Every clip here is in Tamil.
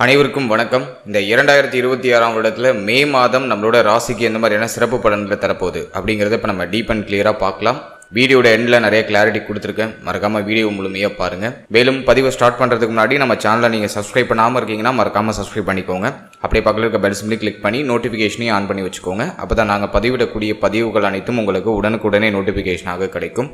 அனைவருக்கும் வணக்கம். இந்த 2026ஆம் வருடத்தில் மே மாதம் நம்மளோட ராசிக்கு எந்த மாதிரியான சிறப்பு பலன்களை தரப்போகுது அப்படிங்கிறத இப்போ நம்ம டீப் அண்ட் கிளியராக பார்க்கலாம். வீடியோட எண்டில் நிறைய கிளாரிட்டி கொடுத்துருக்கேன். மறக்காமல் வீடியோ முழுமையாக பாருங்கள். மேலும் பதிவை ஸ்டார்ட் பண்ணுறதுக்கு முன்னாடி நம்ம சேனலை நீங்கள் சப்ஸ்கிரைப் பண்ணாமல் இருக்கீங்கன்னா மறக்காமல் சப்ஸ்கிரைப் பண்ணிக்கோங்க. அப்படியே பக்கத்தில் இருக்க பெல் சிம்பிளி கிளிக் பண்ணி நோட்டிஃபிகேஷனையும் ஆன் பண்ணி வச்சுக்கோங்க. அப்போ தான் நாங்கள் பதிவிடக்கூடிய பதிவுகள் அனைத்தும் உங்களுக்கு உடனுக்குடனே நோட்டிஃபிகேஷனாக கிடைக்கும்.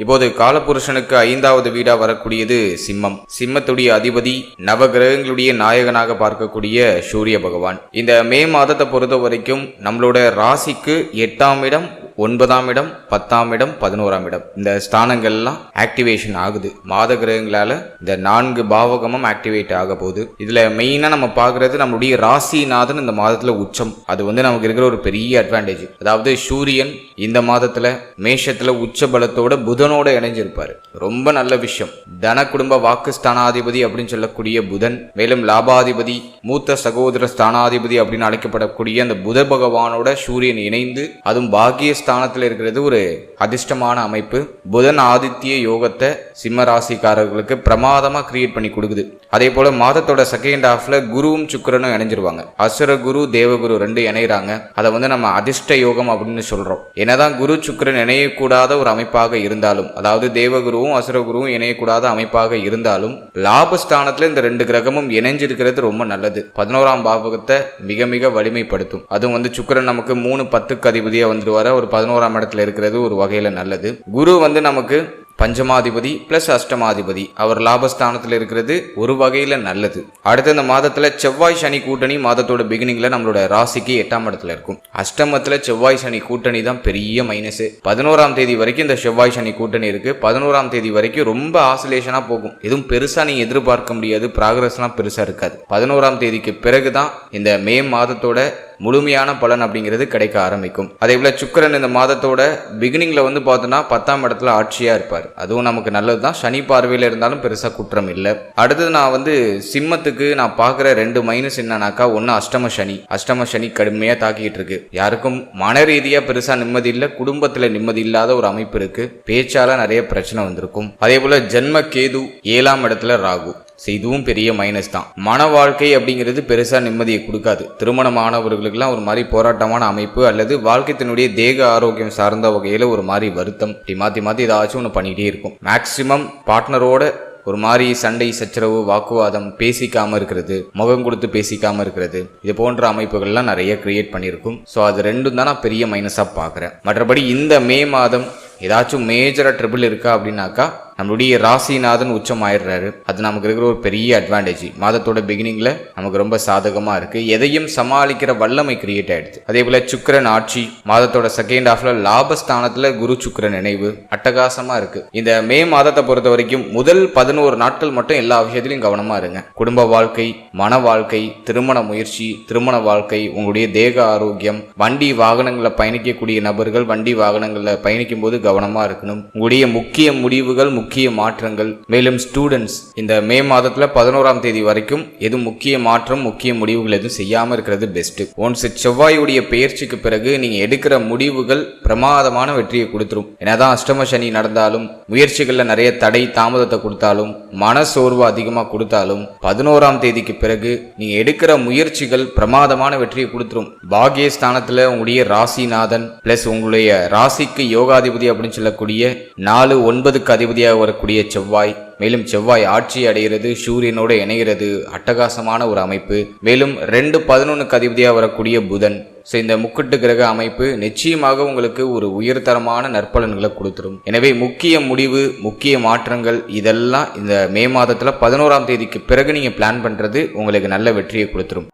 இப்போது காலபுருஷனுக்கு 5வது வீடா வரக்கூடியது சிம்மம். சிம்மத்துடைய அதிபதி நவகிரகங்களுடைய நாயகனாக பார்க்கக்கூடிய சூரிய பகவான். இந்த மே மாதத்தை பொறுத்த வரைக்கும் நம்மளோட ராசிக்கு 8ஆம் இடம், 9ஆம் இடம், 10ஆம் இடம், 11ஆம் இடம் இந்த ஸ்தானங்கள்லாம் ஆக்டிவேஷன் ஆகுது. மாத கிரகங்களால இந்த 4 பாவகமும் ஆக்டிவேட் ஆக போகுது. இதுல மெயினா நம்ம பாக்குறது நம்மளுடைய ராசிநாதன் இந்த மாதத்துல உச்சம். அது நமக்கு இருக்கிற ஒரு பெரிய அட்வான்டேஜ். அதாவது சூரியன் இந்த மாதத்துல மேஷத்துல உச்ச பலத்தோட புதனோட இணைஞ்சிருப்பாரு. ரொம்ப நல்ல விஷயம். தன குடும்ப வாக்கு ஸ்தானாதிபதி அப்படின்னு சொல்லக்கூடிய புதன், மேலும் லாபாதிபதி, மூத்த சகோதர ஸ்தானாதிபதி அப்படின்னு அழைக்கப்படக்கூடிய அந்த புத பகவானோட சூரியன் இணைந்து அதுவும் பாக்கிய ஸ்தானத்தில் இருக்கிறது ஒரு அதிர்ஷ்டமான அமைப்பு. புதன் ஆதித்ய யோகத்தை சிம்ம ராசிக்காரர்களுக்கு பிரமாதமா கிரியேட் பண்ணி கொடுக்குது. அதே போல மாதத்தோட செகண்ட் ஹாஃப்ல குருவும் சுக்கிரனும் இணைஞ்சிருவாங்க. அசுர குரு தேவகுரு 2 இணைகிறாங்க. அதை நம்ம அதிர்ஷ்ட யோகம் அப்படின்னு சொல்றோம். என்னதான் குரு சுக்கிரன் இணையக்கூடாத ஒரு அமைப்பாக இருந்தாலும், அதாவது தேவகுருவும் அசுரகுருவும் இணையக்கூடாத அமைப்பாக இருந்தாலும், லாபஸ்தானத்துல இந்த 2 கிரகமும் இணைஞ்சிருக்கிறது ரொம்ப நல்லது. 11ஆம் பாவகத்தை மிக மிக வலிமைப்படுத்தும். அதுவும் சுக்கிரன் நமக்கு 3, 10க்கு அதிபதியா வந்துடுவார. ஒரு 11ஆம் இடத்துல இருக்கிறது ஒரு வகையில நல்லது. குரு நமக்கு பஞ்சமாதிபதி பிளஸ் அஷ்டமாதிபதி, அவர் லாபஸ்தானத்தில் இருக்கிறது ஒரு வகையில நல்லது. அடுத்த இந்த மாதத்துல செவ்வாய் சனி கூட்டணி மாதத்தோட பிகினிங்ல நம்மளோட ராசிக்கு 8ஆம் இடத்துல இருக்கும். அஷ்டமத்துல செவ்வாய் சனி கூட்டணி தான் பெரிய மைனஸ். 11ஆம் தேதி வரைக்கும் இந்த செவ்வாய் சனி கூட்டணி இருக்கு. 11ஆம் தேதி வரைக்கும் ரொம்ப ஆசிலேஷனா போகும். எதுவும் பெருசா நீங்க எதிர்பார்க்க முடியாது. ப்ராக்ரஸ்லாம் பெருசா இருக்காது. 11ஆம் தேதிக்கு பிறகுதான் இந்த மே மாதத்தோட முழுமையான பலன் அப்படிங்கிறது கிடைக்க ஆரம்பிக்கும். அதே போல சுக்கிரன் இந்த மாதத்தோட பிகினிங்ல பார்த்தோம்னா 10ஆம் இடத்துல ஆட்சியா இருப்பார். அதுவும் நமக்கு நல்லதுதான். சனி பார்வையில இருந்தாலும் பெருசா குற்றம் இல்லை. அடுத்தது நான் சிம்மத்துக்கு நான் பாக்குற 2 மைனஸ் என்னன்னாக்கா, ஒன்னு அஷ்டம சனி கடுமையா தாக்கிட்டு இருக்கு. யாருக்கும் மன ரீதியா பெருசா நிம்மதி இல்ல, குடும்பத்துல நிம்மதி இல்லாத ஒரு அமைப்பு இருக்கு. பேச்சால நிறைய பிரச்சனை வந்திருக்கும். அதே போல ஜென்ம கேது 7ஆம் இடத்துல ராகு, இதுவும் பெரிய மைனஸ் தான். மன வாழ்க்கை அப்படிங்கிறது பெருசா நிம்மதியை கொடுக்காது. திருமணமானவர்களுக்கெல்லாம் ஒரு மாதிரி போராட்டமான அமைப்பு, அல்லது வாழ்க்கைத்தினுடைய தேக ஆரோக்கியம் சார்ந்த வகையில ஒரு மாதிரி வருத்தம், மாத்தி ஏதாச்சும் ஒன்று பண்ணிட்டே இருக்கும். மேக்சிமம் பார்ட்னரோட ஒரு மாதிரி சண்டை சச்சரவு வாக்குவாதம், பேசிக்காம இருக்கிறது, முகம் கொடுத்து பேசிக்காம இருக்கிறது, இது போன்ற அமைப்புகள்லாம் நிறைய கிரியேட் பண்ணியிருக்கும். ஸோ அது 2 தான் நான் பெரிய மைனஸா பார்க்குறேன். மற்றபடி இந்த மே மாதம் ஏதாச்சும் மேஜரா ட்ரிபிள் இருக்கா அப்படின்னாக்கா, நம்மளுடைய ராசிநாதன் உச்சம் ஆயிடுறாரு. அது நமக்கு இருக்கிற ஒரு பெரிய அட்வான்டேஜ். மாதத்தோட பிகினிங்ல நமக்கு ரொம்ப சாதகமா இருக்கு. எதையும் சமாளிக்கிற வல்லமை கிரியேட் ஆயிடுது. அதே போல சுக்கிரன் ஆட்சி மாதத்தோட செகண்ட் ஹாஃப்ல லாபஸ்தானத்துல குரு சுக்கிரன் நினைவு அட்டகாசமா இருக்கு. இந்த மே மாதத்தை பொறுத்த வரைக்கும் முதல் 11 நாட்கள் மட்டும் எல்லா விஷயத்திலையும் கவனமா இருங்க. குடும்ப வாழ்க்கை, மன வாழ்க்கை, திருமண முயற்சி, திருமண வாழ்க்கை, உங்களுடைய தேக ஆரோக்கியம், வண்டி வாகனங்களை பயணிக்கக்கூடிய நபர்கள் வண்டி வாகனங்களை பயணிக்கும் போது கவனமா இருக்கணும். உங்களுடைய முக்கிய முடிவுகள், முக்கிய மாற்றங்கள், மேலும் ஸ்டூடெண்ட்ஸ் இந்த மே மாதத்துல 11ஆம் தேதி வரைக்கும் எதுவும் முக்கிய மாற்றம், முக்கிய முடிவுகள் எதுவும் செய்யாம இருக்கிறது பெஸ்ட். ஒன்ஸ் செவ்வாயுடைய பெயர்ச்சிக்கு பிறகு நீங்க எடுக்கிற முடிவுகள் பிரமாதமான வெற்றியை கொடுத்துரும். என்னதான் அஷ்டம சனி நடந்தாலும், முயற்சிகள்ல நிறைய தடை தாமதத்தை கொடுத்தாலும், மன சோர்வு அதிகமா கொடுத்தாலும், 11ஆம் தேதிக்கு பிறகு நீங்க எடுக்கிற முயற்சிகள் பிரமாதமான வெற்றியை கொடுத்துரும். பாகியஸ்தானத்துல உங்களுடைய ராசிநாதன் பிளஸ் உங்களுடைய ராசிக்கு யோகாதிபதி அப்படின்னு சொல்லக்கூடிய 4, 9க்கு அதிபதியாக வரக்கூடிய செவ்வாய், மேலும் செவ்வாய் ஆட்சி அடைகிறது, சூரியனோட இணைகிறது, அட்டகாசமான ஒரு அமைப்பு. மேலும் 2, 11க்கு அதிபதியாக வரக்கூடிய புதன். ஸோ இந்த முக்கட்டு கிரக அமைப்பு நிச்சயமாக உங்களுக்கு ஒரு உயர்தரமான நற்பலன்களை கொடுத்துரும். எனவே முக்கிய முடிவு, முக்கிய மாற்றங்கள் இதெல்லாம் இந்த மே மாதத்துல 11ஆம் தேதிக்கு பிறகு நீங்க பிளான் பண்றது உங்களுக்கு நல்ல வெற்றியை கொடுத்துரும்.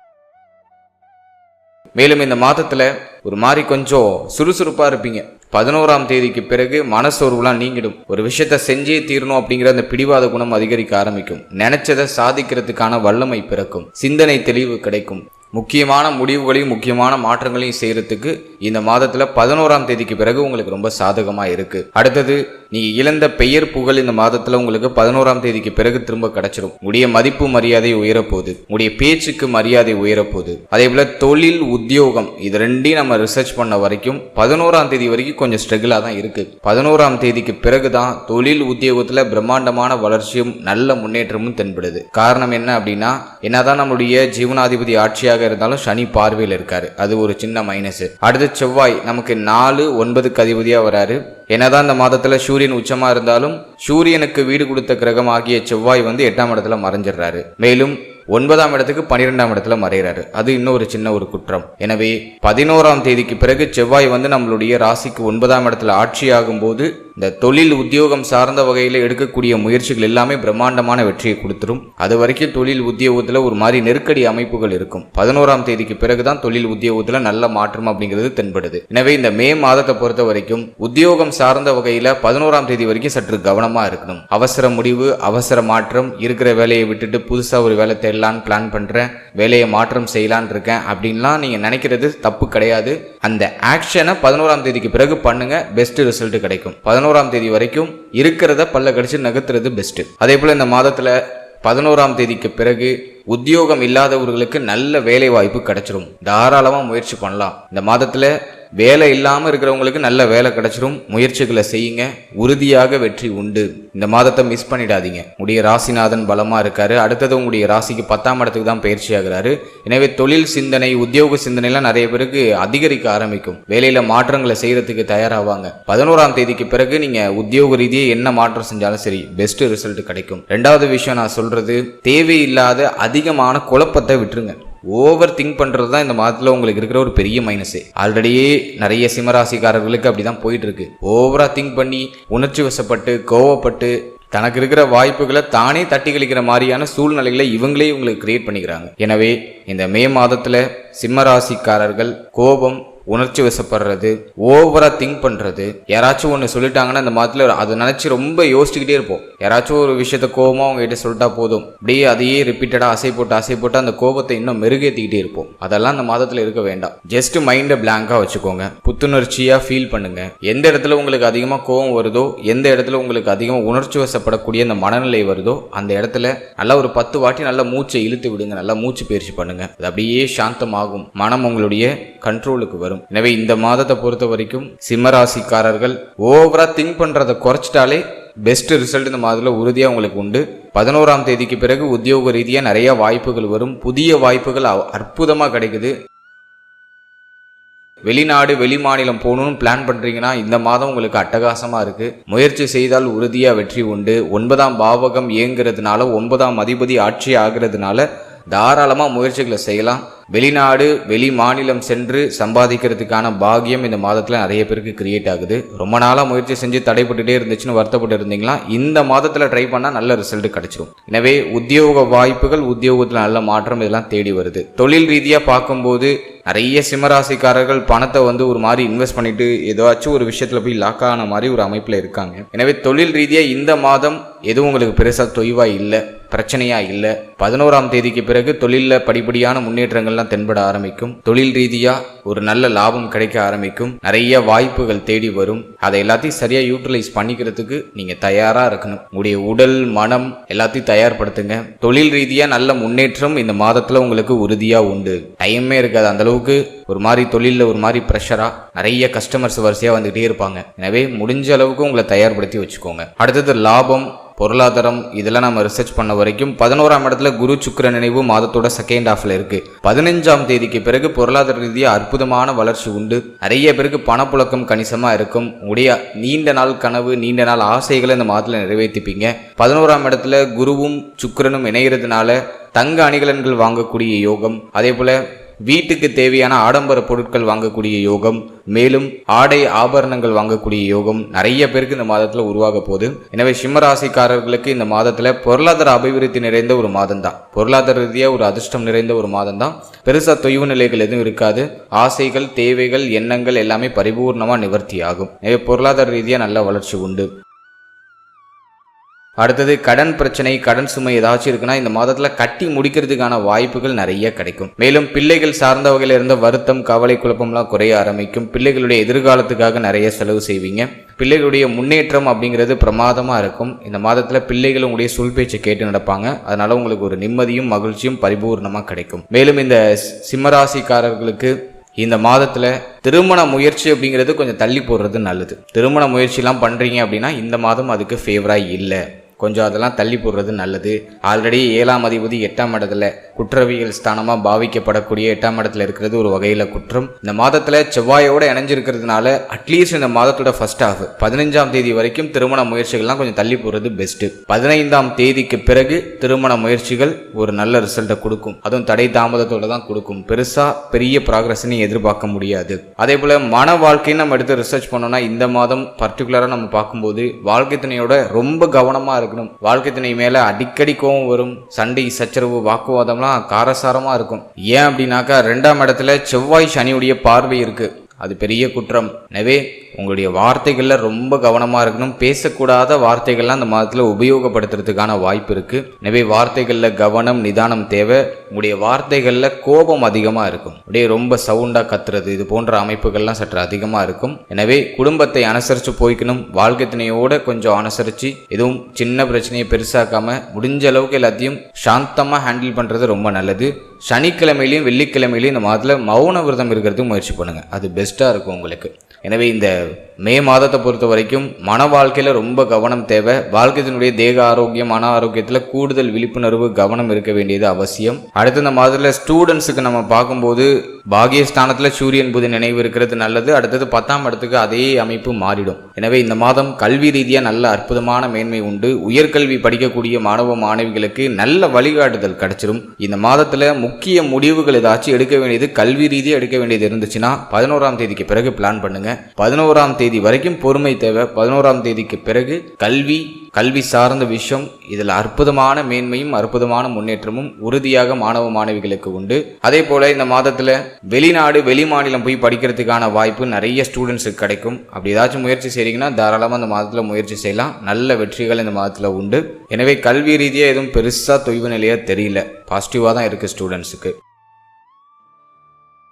மேலும் இந்த மாதத்துல ஒரு மாதிரி கொஞ்சம் சுறுசுறுப்பா இருப்பீங்க. 11ஆம் தேதிக்கு பிறகு மனசோர்வுலாம் நீங்கிடும். ஒரு விஷயத்த செஞ்சே தீரணும் அப்படிங்கிற அந்த பிடிவாத குணம் அதிகரிக்க ஆரம்பிக்கும். நினைச்சதை சாதிக்கிறதுக்கான வல்லமை பிறக்கும். சிந்தனை தெளிவு கிடைக்கும். முக்கியமான முடிவுகளையும் முக்கியமான மாற்றங்களையும் செய்யறதுக்கு இந்த மாதத்துல 11ஆம் தேதிக்கு பிறகு உங்களுக்கு ரொம்ப சாதகமா இருக்கு. அடுத்தது நீங்க இழந்த பெயர் புகழ் இந்த மாதத்துல உங்களுக்கு 11ஆம் தேதிக்கு பிறகு திரும்ப கிடைச்சிடும். உங்களுடைய மதிப்பு மரியாதை உயரப்போகுது, உங்களுடைய பேச்சுக்கு மரியாதை உயரப்போகுது. அதே போல தொழில் உத்தியோகம் இது ரெண்டையும் நம்ம ரிசர்ச் பண்ண வரைக்கும் 11ஆம் தேதி வரைக்கும் கொஞ்சம் ஸ்ட்ரகிளா தான் இருக்கு. 11ஆம் தேதிக்கு பிறகுதான் தொழில் உத்தியோகத்துல பிரம்மாண்டமான வளர்ச்சியும் நல்ல முன்னேற்றமும் தென்படுது. காரணம் என்ன அப்படின்னா, என்னதான் நம்மளுடைய ஜீவனாதிபதி ஆட்சியாக இருந்தாலும் சனி பார்வையில் இருக்காரு, அது ஒரு சின்ன மைனஸ். அடுத்து செவ்வாய் நமக்கு 4, 9க்கு அதிபதியா வராரு. என்னதான் இந்த மாதத்துல சூரியன் உச்சமா இருந்தாலும் சூரியனுக்கு வீடு கொடுத்த கிரகம் ஆகிய செவ்வாய் 8ஆம் இடத்துல மறைஞ்சிடுறாரு. மேலும் 9ஆம் இடத்துக்கு 12ஆம் இடத்துல மறைகிறாரு, அது இன்னொரு சின்ன ஒரு குற்றம். எனவே 11ஆம் தேதிக்கு பிறகு செவ்வாய் நம்மளுடைய ராசிக்கு 9ஆம் இடத்துல ஆட்சியாகும் போது இந்த தொழில் உத்தியோகம் சார்ந்த வகையில் எடுக்கக்கூடிய முயற்சிகள் எல்லாமே பிரம்மாண்டமான வெற்றியை கொடுத்துரும். அது வரைக்கும் தொழில் உத்தியோகத்தில் ஒரு மாதிரி நெருக்கடி அமைப்புகள் இருக்கும். 11ஆம் தேதிக்கு பிறகுதான் தொழில் உத்தியோகத்தில் நல்ல மாற்றம் அப்படிங்கிறது தென்படுது. எனவே இந்த மே மாதத்தை பொறுத்த வரைக்கும் உத்தியோகம் சார்ந்த வகையில் 11ஆம் தேதி வரைக்கும் சற்று கவனமா இருக்கணும். அவசர முடிவு, அவசர மாற்றம், இருக்கிற வேலையை விட்டுட்டு புதுசா ஒரு வேலை தேடலான்னு பிளான் பண்றேன், வேலையை மாற்றம் செய்யலான் இருக்கேன் அப்படின்லாம் நீங்க நினைக்கிறது தப்பு கிடையாது. அந்த ஆக்ஷனை 11ஆம் தேதிக்கு பிறகு பண்ணுங்க, பெஸ்ட் ரிசல்ட் கிடைக்கும். 11ஆம் தேதி வரைக்கும் இருக்கிறத பல்ல கடிச்சு நகர்த்துறது பெஸ்ட். அதே போல இந்த மாதத்துல 11ஆம் தேதிக்கு பிறகு உத்தியோகம் இல்லாதவர்களுக்கு நல்ல வேலை வாய்ப்பு கிடைச்சிரும். தாராளமா முயற்சி பண்ணலாம். இந்த மாதத்துல வேலை இல்லாம இருக்கிறவங்களுக்கு நல்ல வேலை கிடைச்சிரும். முயற்சிகளை செய்யுங்க, உறுதியாக வெற்றி உண்டு. இந்த மாதத்தை மிஸ் பண்ணிடாதீங்க. உங்களுடைய ராசிநாதன் பலமா இருக்காரு. அடுத்தது உங்களுடைய ராசிக்கு 10ஆம் இடத்துக்கு தான் பயிற்சி ஆகிறாரு. எனவே தொழில் சிந்தனை, உத்தியோக சிந்தனை எல்லாம் நிறைய பேருக்கு அதிகரிக்க ஆரம்பிக்கும். வேலையில மாற்றங்களை செய்யறதுக்கு தயாராவாங்க. 11ஆம் தேதிக்கு பிறகு நீங்க உத்தியோக ரீதியை என்ன மாற்றம் செஞ்சாலும் சரி, பெஸ்ட் ரிசல்ட் கிடைக்கும். 2வது விஷயம் நான் சொல்றது, தேவையில்லாத அதிகமான குழப்பத்தை விட்டுருங்க. ஓவர் திங்க் பண்றது தான் இந்த மாதத்துல உங்களுக்கு இருக்கிற ஒரு பெரிய மைனஸ். ஆல்ரெடியே நிறைய சிம்மராசிக்காரர்களுக்கு அப்படிதான் போயிட்டு இருக்கு. ஓவரா திங்க் பண்ணி உணர்ச்சி வசப்பட்டு கோவப்பட்டு தனக்கு இருக்கிற வாய்ப்புகளை தானே தட்டி கழிக்கிற மாதிரியான சூழ்நிலைகளை இவங்களே உங்களுக்கு கிரியேட் பண்ணிக்கிறாங்க. எனவே இந்த மே மாதத்துல சிம்மராசிக்காரர்கள் கோபம், உணர்ச்சி வசப்படுறது, ஓவரா திங்க் பண்றது, யாராச்சும் ஒன்று சொல்லிட்டாங்கன்னா அந்த மாதத்துல அதை நினைச்சு ரொம்ப யோசிச்சுக்கிட்டே இருப்போம். யாராச்சும் ஒரு விஷயத்த கோபமா அவங்க கிட்ட சொல்லிட்டா போதும், அப்படியே அதையே ரிப்பீட்டடா அசை போட்டு அந்த கோபத்தை இன்னும் மெருகேற்றிக்கிட்டே இருப்போம். அதெல்லாம் அந்த மாதத்துல இருக்க வேண்டாம். ஜஸ்ட் மைண்டை பிளாங்கா வச்சுக்கோங்க, புத்துணர்ச்சியா ஃபீல் பண்ணுங்க. எந்த இடத்துல உங்களுக்கு அதிகமா கோபம் வருதோ, எந்த இடத்துல உங்களுக்கு அதிகமா உணர்ச்சி வசப்படக்கூடிய அந்த மனநிலை வருதோ அந்த இடத்துல நல்லா ஒரு 10 வாட்டி நல்லா மூச்சை இழுத்து விடுங்க, நல்லா மூச்சு பயிற்சி பண்ணுங்க. அது அப்படியே சாந்தமாகும், மனம் உங்களுடைய கண்ட்ரோலுக்கு வரும். எனவே இந்த மாதத்தை பொறுத்த வரைக்கும் சிம்மராசிக்காரர்கள் ஓவரா திங்க் பண்றதை குறைச்சிட்டாலே பெஸ்ட் ரிசல்ட் இந்த மாதத்துல உறுதியா உங்களுக்கு உண்டு. 11ஆம் தேதிக்கு பிறகு உத்தியோக ரீதியா நிறைய வாய்ப்புகள் வரும். புதிய வாய்ப்புகள் அற்புதமா கிடைக்குது. வெளிநாடு, வெளி மாநிலம் போகணும்னு பிளான் பண்றீங்கன்னா இந்த மாதம் உங்களுக்கு அட்டகாசமா இருக்கு. முயற்சி செய்தால் உறுதியா வெற்றி உண்டு. 9ஆம் பாவகம் இயங்குறதுனால, 9ஆம் அதிபதி ஆட்சி ஆகிறதுனால தாராளமா முயற்சிகளை செய்யலாம். வெளிநாடு, வெளி மாநிலம் சென்று சம்பாதிக்கிறதுக்கான பாக்கியம் இந்த மாதத்துல நிறைய பேருக்கு கிரியேட் ஆகுது. ரொம்ப நாளா முயற்சி செஞ்சு தடைப்பட்டுட்டே இருந்துச்சுன்னு வருத்தப்பட்டு இருந்தீங்களா, இந்த மாதத்துல ட்ரை பண்ணா நல்ல ரிசல்ட் கிடைச்சிடும். எனவே உத்தியோக வாய்ப்புகள், உத்தியோகத்துல நல்ல மாற்றம் இதெல்லாம் தேடி வருது. தொழில் ரீதியா பார்க்கும்போது நிறைய சிம்மராசிக்காரர்கள் பணத்தை ஒரு மாதிரி இன்வெஸ்ட் பண்ணிட்டு ஏதாச்சும் ஒரு விஷயத்துல போய் லாக் ஆன மாதிரி ஒரு அமைப்புல இருக்காங்க. எனவே தொழில் ரீதியா இந்த மாதம் எதுவும் உங்களுக்கு பெருசா தொய்வா இல்லை, பிரச்சனையா இல்லை. 11ஆம் தேதிக்கு பிறகு தொழில படிப்படியான முன்னேற்றங்கள்லாம் தென்பட ஆரம்பிக்கும். தொழில் ரீதியா ஒரு நல்ல லாபம் கிடைக்க ஆரம்பிக்கும். நிறைய வாய்ப்புகள் தேடி வரும். அதை எல்லாத்தையும் சரியா யூட்டிலைஸ் பண்ணிக்கிறதுக்கு நீங்க தயாரா இருக்கணும். உங்களுடைய உடல், மனம் எல்லாத்தையும் தயார்படுத்துங்க. தொழில் ரீதியா நல்ல முன்னேற்றம் இந்த மாதத்துல உங்களுக்கு உறுதியா உண்டு. டைமே இருக்காது அந்த அளவுக்கு ஒரு மாதிரி தொழில ஒரு மாதிரி பிரஷரா நிறைய கஸ்டமர்ஸ் வரிசையா வந்துகிட்டே இருப்பாங்க. எனவே முடிஞ்ச அளவுக்கு உங்களை தயார்படுத்தி வச்சுக்கோங்க. அடுத்தது லாபம், பொருளாதாரம், இதெல்லாம் நம்ம ரிசர்ச் பண்ண வரைக்கும் 11ஆம் இடத்துல குரு சுக்கிர நினைவு மாதத்தோட செகண்ட் ஹாஃப்ல இருக்கு. 15ஆம் தேதிக்கு பிறகு பொருளாதார ரீதியாக அற்புதமான வளர்ச்சி உண்டு. நிறைய பேருக்கு பணப்புழக்கம் கணிசமா இருக்கும். உடைய நீண்ட நாள் கனவு, நீண்ட நாள் ஆசைகளை இந்த மாதத்துல நிறைவேற்றிப்பீங்க. 11ஆம் இடத்துல குருவும் சுக்கிரனும் இணைகிறதுனால தங்க அணிகலன்கள் வாங்கக்கூடிய யோகம், அதே போல வீட்டுக்கு தேவையான ஆடம்பர பொருட்கள் வாங்கக்கூடிய யோகம், மேலும் ஆடை ஆபரணங்கள் வாங்கக்கூடிய யோகம் நிறைய பேருக்கு இந்த மாதத்துல உருவாக போகுது. எனவே சிம்மராசிக்காரர்களுக்கு இந்த மாதத்துல பொருளாதார அபிவிருத்தி நிறைந்த ஒரு மாதம் தான். பொருளாதார ரீதியா ஒரு அதிர்ஷ்டம் நிறைந்த ஒரு மாதம் தான். பெருசா தொய்வு நிலைகள் எதுவும் இருக்காது. ஆசைகள், தேவைகள், எண்ணங்கள் எல்லாமே பரிபூர்ணமா நிவர்த்தி ஆகும். எனவே பொருளாதார ரீதியா நல்ல வளர்ச்சி உண்டு. அடுத்தது கடன் பிரச்சனை, கடன் சுமை ஏதாச்சும் இருக்குன்னா இந்த மாதத்துல கட்டி முடிக்கிறதுக்கான வாய்ப்புகள் நிறைய கிடைக்கும். மேலும் பிள்ளைகள் சார்ந்த வகையில் இருந்த வருத்தம், கவலை, குழப்பம்லாம் குறைய ஆரம்பிக்கும். பிள்ளைகளுடைய எதிர்காலத்துக்காக நிறைய செலவு செய்வீங்க. பிள்ளைகளுடைய முன்னேற்றம் அப்படிங்கிறது பிரமாதமா இருக்கும். இந்த மாதத்துல பிள்ளைகள் உங்களுடைய சொல் பேச்சை கேட்டு நடப்பாங்க. அதனால உங்களுக்கு ஒரு நிம்மதியும் மகிழ்ச்சியும் பரிபூர்ணமா கிடைக்கும். மேலும் இந்த சிம்மராசிக்காரர்களுக்கு இந்த மாதத்துல திருமண முயற்சி அப்படிங்கிறது கொஞ்சம் தள்ளி போடுறது நல்லது. திருமண முயற்சிலாம் பண்றீங்க அப்படின்னா இந்த மாதம் அதுக்கு ஃபேவரா இல்லை, கொஞ்சம் அதெல்லாம் தள்ளி போடுறது நல்லது. ஆல்ரெடி 7ஆம் அதிபதி 8ஆம் இடத்துல குற்றவியல் ஸ்தானமா பாவிக்கப்படக்கூடிய 8ஆம் இடத்துல இருக்கிறது ஒரு வகையில குற்றம். இந்த மாதத்துல செவ்வாயோட இணைஞ்சிருக்கிறதுனால அட்லீஸ்ட் இந்த மாதத்தோட ஃபர்ஸ்ட் ஹாஃப் 15ஆம் தேதி வரைக்கும் திருமண முயற்சிகள்லாம் கொஞ்சம் தள்ளி போடுறது பெஸ்ட். 15ஆம் தேதிக்கு பிறகு திருமண முயற்சிகள் ஒரு நல்ல ரிசல்ட்டை கொடுக்கும். அதுவும் தடை தாமதத்தோட தான் கொடுக்கும். பெருசா பெரிய ப்ராக்ரஸ் எதிர்பார்க்க முடியாது. அதே போல மன வாழ்க்கைன்னு நம்ம எடுத்து ரிசர்ச் பண்ணோம்னா இந்த மாதம் பர்டிகுலரா நம்ம பார்க்கும்போது வாழ்க்கை துணையோட ரொம்ப கவனமா இருக்கணும். வாழ்க்கை துணை மேல அடிக்கடி கோவம் வரும். சண்டை, சச்சரவு, வாக்குவாதம்லாம் காரசாரமா இருக்கும். ஏன் அப்படின்னாக்கா 2ஆம் இடத்துல செவ்வாய் சனியுடைய பார்வை இருக்கு. அது பெரிய குற்றம். எனவே உங்களுடைய வார்த்தைகள்ல ரொம்ப கவனமா இருக்கணும். பேசக்கூடாத வார்த்தைகள்லாம் அந்த மாதத்துல உபயோகப்படுத்துறதுக்கான வாய்ப்பு இருக்கு. எனவே வார்த்தைகள்ல கவனம், நிதானம் தேவை. உங்களுடைய வார்த்தைகள்ல கோபம் அதிகமா இருக்கும். அப்படியே ரொம்ப சவுண்டா கத்துறது, இது போன்ற அமைப்புகள்லாம் சற்று அதிகமா இருக்கும். எனவே குடும்பத்தை அனுசரிச்சு போய்க்கணும். வாழ்க்கை துணையோட கொஞ்சம் அனுசரிச்சு, எதுவும் சின்ன பிரச்சனையை பெருசாக்காம முடிஞ்ச அளவுக்கு எல்லாத்தையும் சாந்தமா ஹேண்டில் பண்றது ரொம்ப நல்லது. சனிக்கிழமையிலையும் வெள்ளிக்கிழமையிலையும் இந்த மாதத்துல மௌன விரதம் இருக்கிறதுக்கு முயற்சி பண்ணுங்க. அது பெஸ்டா இருக்கும் உங்களுக்கு. எனவே இந்த மே மாதத்தை பொறுத்த வரைக்கும் மன வாழ்க்கையில ரொம்ப கவனம் தேவை. வாழ்க்கையினுடைய தேக ஆரோக்கியம், மன ஆரோக்கியத்துல கூடுதல் விழிப்புணர்வு, கவனம் இருக்க வேண்டியது அவசியம். அடுத்த இந்த மாதத்துல ஸ்டூடெண்ட்ஸுக்கு நம்ம பார்க்கும்போது பாகியஸ்தானத்துல சூரியன் புதன் நினைவு இருக்கிறது நல்லது. அடுத்தது 10ஆம் இடத்துக்கு அதே அமைப்பு மாறிடும். எனவே இந்த மாதம் கல்வி ரீதியா நல்ல அற்புதமான மேன்மை உண்டு. உயர்கல்வி படிக்கக்கூடிய மாணவ மாணவிகளுக்கு நல்ல வழிகாட்டுதல் கிடைச்சிடும். இந்த மாதத்துல முக்கிய முடிவுகள் ஏதாச்சும் எடுக்க வேண்டியது, கல்வி ரீதியா எடுக்க வேண்டியது இருந்துச்சுன்னா 11ஆம் தேதிக்கு பிறகு பிளான் பண்ணுங்க. 11ஆம் தேதி வரைக்கும் பொறுமை தேவை. 11ஆம் தேதிக்கு பிறகு கல்வி சார்ந்த விஷயம், இதில் அற்புதமான மேன்மையும் அற்புதமான முன்னேற்றமும் உறுதியாக மாணவ மாணவிகளுக்கு உண்டு. அதே போல இந்த மாதத்துல வெளிநாடு, வெளி மாநிலம் போய் படிக்கிறதுக்கான வாய்ப்பு நிறைய ஸ்டூடெண்ட்ஸுக்கு கிடைக்கும். அப்படி ஏதாச்சும் முயற்சி செய்றீங்கன்னா தாராளமாக இந்த மாதத்துல முயற்சி செய்யலாம். நல்ல வெற்றிகள் இந்த மாதத்துல உண்டு. எனவே கல்வி ரீதியாக எதுவும் பெருசா தொய்வு நிலையா தெரியல, பாசிட்டிவா தான் இருக்கு ஸ்டூடெண்ட்ஸுக்கு.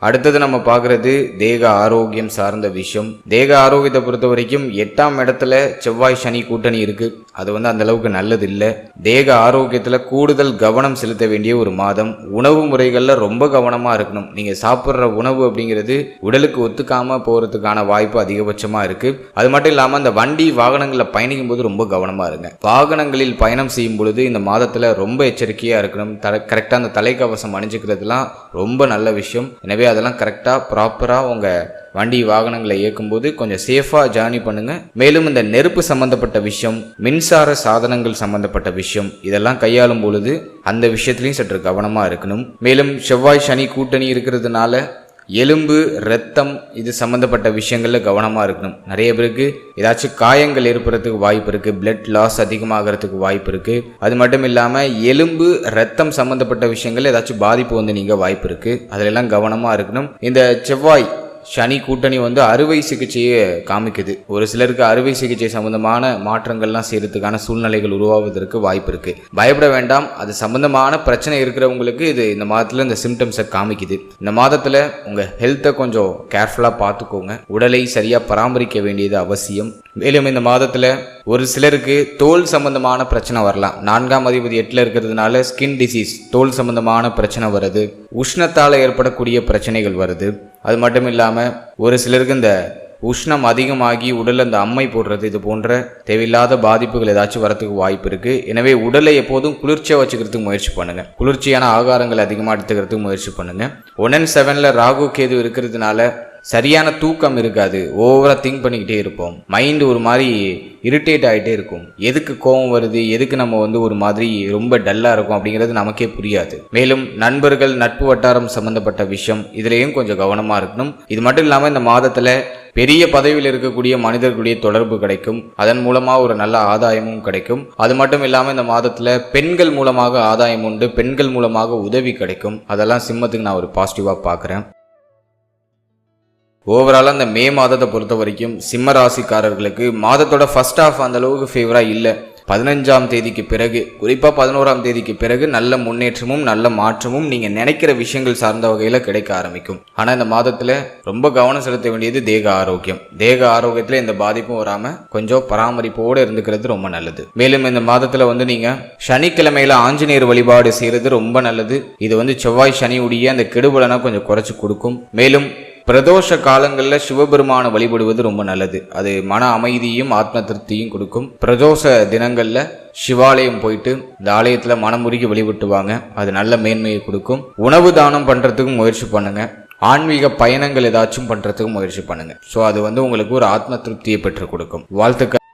அடுத்தது நம்ம பார்க்கறது தேக ஆரோக்கியம் சார்ந்த விஷயம். தேக ஆரோக்கியத்தை பொறுத்த வரைக்கும் 8ஆம் இடத்துல செவ்வாய் சனி கூட்டணி இருக்கு. அது அந்த அளவுக்கு நல்லது இல்லை. தேக ஆரோக்கியத்துல கூடுதல் கவனம் செலுத்த வேண்டிய ஒரு மாதம். உணவு முறைகள்ல ரொம்ப கவனமா இருக்கணும். நீங்க சாப்பிட்ற உணவு அப்படிங்கிறது உடலுக்கு ஒத்துக்காம போறதுக்கான வாய்ப்பு அதிகபட்சமா இருக்கு. அது மட்டும் இல்லாம இந்த வண்டி வாகனங்களில் பயணிக்கும் போது ரொம்ப கவனமா இருங்க. வாகனங்களில் பயணம் செய்யும் பொழுது இந்த மாதத்துல ரொம்ப எச்சரிக்கையா இருக்கணும். கரெக்டா அந்த தலைக்கவசம் அணிஞ்சுக்கிறதுலாம் ரொம்ப நல்ல விஷயம். எனவே அதெல்லாம் கரெக்டாக ப்ராப்பராக உங்கள் வண்டி வாகனங்களை இயக்கும்போது கொஞ்சம் சேஃபாக ஜேர்னி பண்ணுங்க. மேலும் இந்த நெருப்பு சம்பந்தப்பட்ட விஷயம், மின்சார சாதனங்கள் சம்பந்தப்பட்ட விஷயம், இதெல்லாம் கையாளும் பொழுது அந்த விஷயத்துலையும் சற்று கவனமாக இருக்கணும். மேலும் செவ்வாய் சனி கூட்டணி இருக்கிறதுனால எலும்பு, ரத்தம் இது சம்மந்தப்பட்ட விஷயங்கள்ல கவனமாக இருக்கணும். நிறைய பேருக்கு ஏதாச்சும் காயங்கள் ஏற்படுறதுக்கு வாய்ப்பு இருக்கு. பிளட் லாஸ் அதிகமாகிறதுக்கு வாய்ப்பு இருக்கு. அது மட்டும் இல்லாமல் எலும்பு, ரத்தம் சம்மந்தப்பட்ட விஷயங்கள்ல ஏதாச்சும் பாதிப்பு நீங்கள் வாய்ப்பு இருக்கு. அதிலெல்லாம் கவனமாக இருக்கணும். இந்த செவ்வாய் சனி கூட்டணி அறுவை சிகிச்சையை காமிக்குது. ஒரு சிலருக்கு அறுவை சிகிச்சை சம்பந்தமான மாற்றங்கள்லாம் செய்யறதுக்கான சூழ்நிலைகள் உருவாவதற்கு வாய்ப்பு இருக்கு. பயப்பட வேண்டாம். அது சம்பந்தமான பிரச்சனை இருக்கிறவங்களுக்கு இது இந்த மாதத்துல இந்த சிம்டம்ஸை காமிக்குது. இந்த மாதத்துல உங்க ஹெல்த்தை கொஞ்சம் கேர்ஃபுல்லா பார்த்துக்கோங்க. உடலை சரியா பராமரிக்க வேண்டியது அவசியம். மேலும் இந்த மாதத்துல ஒரு சிலருக்கு தோல் சம்பந்தமான பிரச்சனை வரலாம். 4ஆம் அதிபதி 8ல இருக்கிறதுனால ஸ்கின் டிசீஸ், தோல் சம்பந்தமான பிரச்சனை வருது. உஷ்ணத்தால ஏற்படக்கூடிய பிரச்சனைகள் வருது. அது மட்டும் இல்லாம ஒரு சிலருக்கு இந்த உஷ்ணம் அதிகமாகி உடல் அந்த அம்மை போடுறது, இது போன்ற தேவையில்லாத பாதிப்புகள் ஏதாச்சும் வரத்துக்கு வாய்ப்பு இருக்கு. எனவே உடலை எப்போதும் குளிர்ச்சியா வச்சுக்கிறதுக்கு முயற்சி பண்ணுங்க. குளிர்ச்சியான ஆகாரங்கள் அதிகமாக எடுத்துக்கிறதுக்கு முயற்சி பண்ணுங்க. 1 and 7ல ராகு கேது இருக்கிறதுனால சரியான தூக்கம் இருக்காது. ஓவரா திங்க் பண்ணிக்கிட்டே இருப்போம். மைண்ட் ஒரு மாதிரி இரிட்டேட் ஆகிட்டே இருக்கும். எதுக்கு கோபம் வருது, எதுக்கு நம்ம ஒரு மாதிரி ரொம்ப டல்லா இருக்கும் அப்படிங்கிறது நமக்கே புரியாது. மேலும் நண்பர்கள், நட்பு வட்டாரம் சம்பந்தப்பட்ட விஷயம், இதுலயும் கொஞ்சம் கவனமா இருக்கணும். இது மட்டும் இல்லாம இந்த மாதத்துல பெரிய பதவியில் இருக்கக்கூடிய மனிதர்களுடைய தொடர்பு கிடைக்கும். அதன் மூலமா ஒரு நல்ல ஆதாயமும் கிடைக்கும். அது மட்டும் இல்லாம இந்த மாதத்துல பெண்கள் மூலமாக ஆதாயம் உண்டு. பெண்கள் மூலமாக உதவி கிடைக்கும். அதெல்லாம் சிம்மத்துக்கு நான் ஒரு பாசிட்டிவா பார்க்கிறேன். ஓவராலாக இந்த மே மாதத்தை பொறுத்த வரைக்கும் சிம்ம ராசிக்காரர்களுக்கு மாதத்தோட ஃபர்ஸ்ட் ஹாஃப் அந்த அளவுக்கு ஃபேவராக இல்லை. 15ஆம் தேதிக்கு பிறகு, குறிப்பா 11ஆம் தேதிக்கு பிறகு நல்ல முன்னேற்றமும் நல்ல மாற்றமும் நீங்க நினைக்கிற விஷயங்கள் சார்ந்த வகையில கிடைக்க ஆரம்பிக்கும். ஆனா இந்த மாதத்துல ரொம்ப கவனம் செலுத்த வேண்டியது தேக ஆரோக்கியம். தேக ஆரோக்கியத்துல எந்த பாதிப்பும் வராம கொஞ்சம் பராமரிப்போடு இருந்துக்கிறது ரொம்ப நல்லது. மேலும் இந்த மாதத்துல நீங்க சனிக்கிழமையில ஆஞ்சநேயர் வழிபாடு செய்யறது ரொம்ப நல்லது. இது செவ்வாய் சனி உடைய அந்த கெடுபலனை கொஞ்சம் குறைச்சு கொடுக்கும். மேலும் பிரதோஷ காலங்களில் சிவபெருமானை வழிபடுவது ரொம்ப நல்லது. அது மன அமைதியும் ஆத்ம திருப்தியும் கொடுக்கும். பிரதோஷ தினங்கள்ல சிவாலயம் போயிட்டு இந்த ஆலயத்துல மனமுருகி வழிபட்டு வாங்க. அது நல்ல மேன்மையை கொடுக்கும். உணவு தானம் பண்றதுக்கும் முயற்சி பண்ணுங்க. ஆன்மீக பயணங்கள் ஏதாச்சும் பண்றதுக்கு முயற்சி பண்ணுங்க. ஸோ அது உங்களுக்கு ஒரு ஆத்ம திருப்தியை பெற்றுக் கொடுக்கும். வாழ்த்துக்கள்.